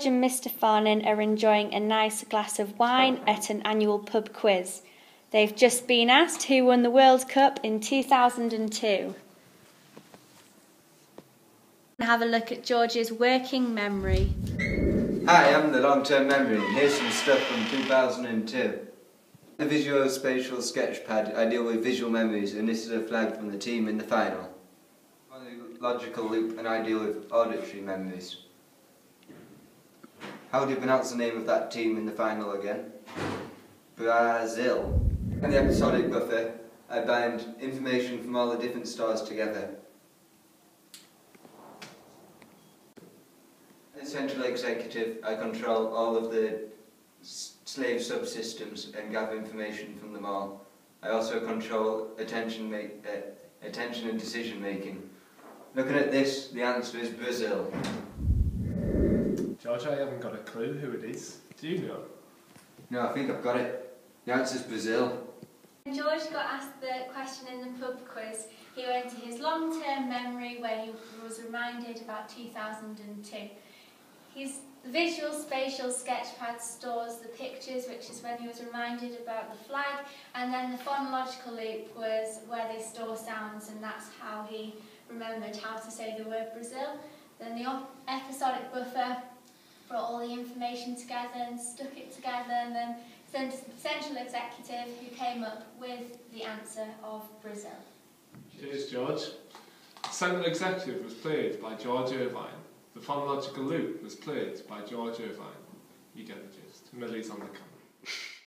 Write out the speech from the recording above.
George and Mr. Farnan are enjoying a nice glass of wine at an annual pub quiz. They've just been asked who won the World Cup in 2002. Have a look at George's working memory. Hi, I'm the long-term memory, and here's some stuff from 2002. The Visual Spatial Sketchpad, I deal with visual memories, and this is a flag from the team in the final. On the Logical Loop, and I deal with auditory memories. How do you pronounce the name of that team in the final again? Brazil. And the Episodic Buffer, I bind information from all the different stores together. The Central Executive, I control all of the slave subsystems and gather information from them all. I also control attention and decision making. Looking at this, the answer is Brazil. George, I haven't got a clue who it is. Do you know? No, I think I've got it. The answer is Brazil. When George got asked the question in the pub quiz, he went to his long-term memory where he was reminded about 2002. His Visual Spatial Sketchpad stores the pictures, which is when he was reminded about the flag, and then the phonological loop was where they store sounds, and that's how he remembered how to say the word Brazil. Then the episodic buffer brought all the information together and stuck it together, and then sent to the Central Executive, who came up with the answer of Brazil. Cheers, George. The Central Executive was played by George Irvine. The phonological loop was played by George Irvine. You get the gist. Millie's on the camera.